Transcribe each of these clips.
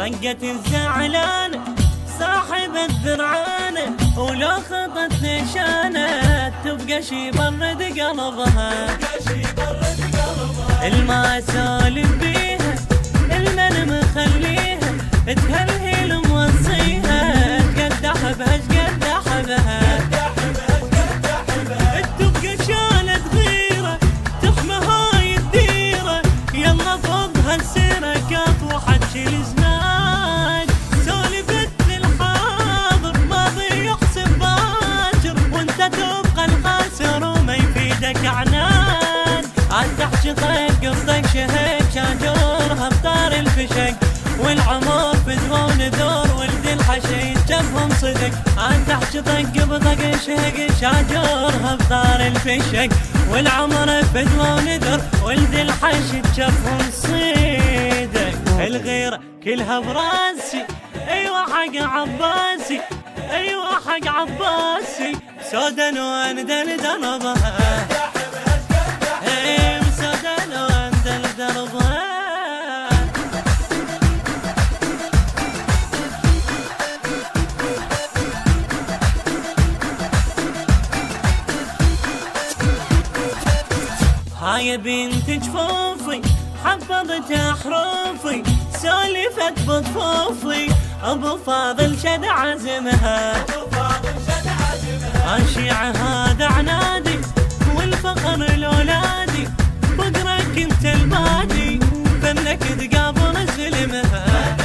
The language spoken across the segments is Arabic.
طقت الزعلانة صاحب الذرعانة، ولو خطت نشانة تبقى شي برد قلبها. الما سالف بيها المن مخليها تهلهل موصيها، تقدح بها تقدح بها. تبقى شالت غيرة تحمى هاي الديرة، يلا فضها السيرة كطوحت شي زمان. سولفت للحاضر ماضي يحسب باكر، وانت تبقى الخاسر وما يفيدك عنان. عاد تحشي طيب قصدك شهيك شاجورها بطار الفشق، والعمر بدون ذور ولد الحشي جفهم صدق. عاد تحشي طق بطق شهق شاجورها بطار الفشق، والعمر بدون ذور ولد الحشي جفهم صدق. الغيرة كلها براسي ايوه حق عباسي، ايوه حق عباسي، سودا واندل دربها. هاي بنت جفوفي حفظت حروفي، سولفت بطفوفي ابو فاضل شد عزمها. الشيع هذا عنادي والفخر لولادي، فقرك انت البادي فنك تقابل زلمها.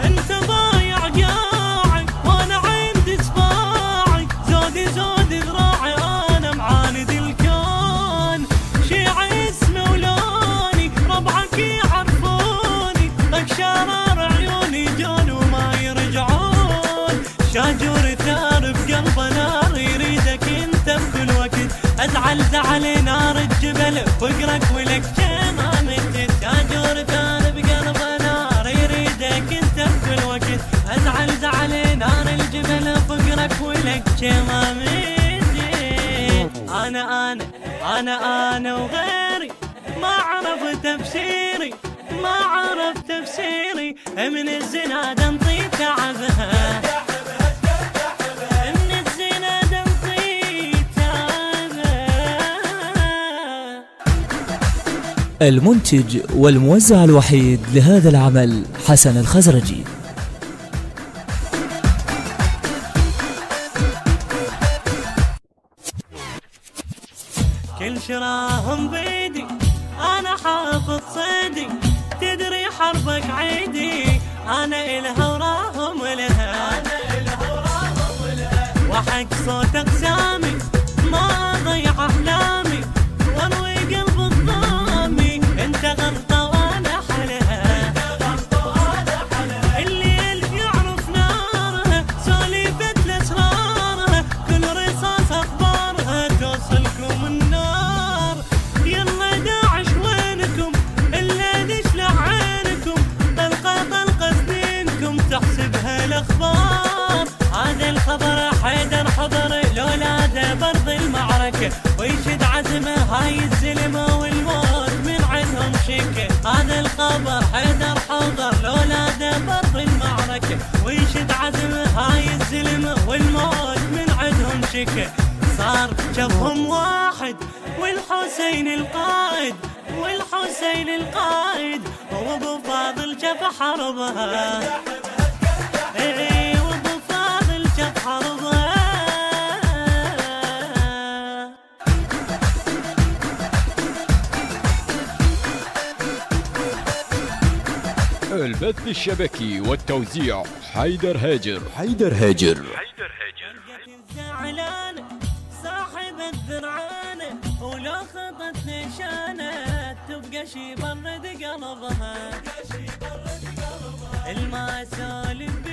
انت ضايع قاعي وانا عندي صباعي، زودي زودي ذراعي انا معاند الكون. شيعي اسمي ولوني ربعك يعرفوني، طق شرار عيوني جون وما يرجعون. شاجور ثار بقلب نار يريدك انت بكل وقت، ازعل زعل نار الجبل فقرك ولك ما متت. شاجور ثار بقلب نار يريدك انت بكل وقت، ازعل زعل نار الجبل فقرك ولك ما متت. انا وغيري ما عرف تفسيري، ما عرف تفسيري من الزناد انطي تعبها. المنتج والموزع الوحيد لهذا العمل حسن الخزرجي. كل شراهم بيدي انا حافظ صيدي، تدري حربك عيدي انا الها وراهم لها. وحق صوت اقسامي ما اضيع احلامي، واروي قلب الضامي انت غلطه وانا حلها. الليل يعرف نارها سولفت لاسرارها، كل رصاص اخبارها توصلكم النار. يلا داعش وينكم الا دشلع عينكم، طلقه طلقه سنينكم تحسبها الاخبار. هذا الخبر حيدر حضر لولاده برض المعركه، ويشد عزمه هاي الزلمه والموت من عندهم شكه. هذا الخبر حيدر حضر لولاده برض المعركه، ويشد عزمه هاي الزلمه والموت من عندهم شكه. صار جفهم واحد والحسين القائد، والحسين القائد وابو فاضل جف حربها. وابو فاضل جف حربها. البث الشبكي والتوزيع حيدر هاجر. حيدر هاجر. الزعلانة صاحب الذرعانة، ولو خطت نشانة تبقى شي برد قلبها. الما سالف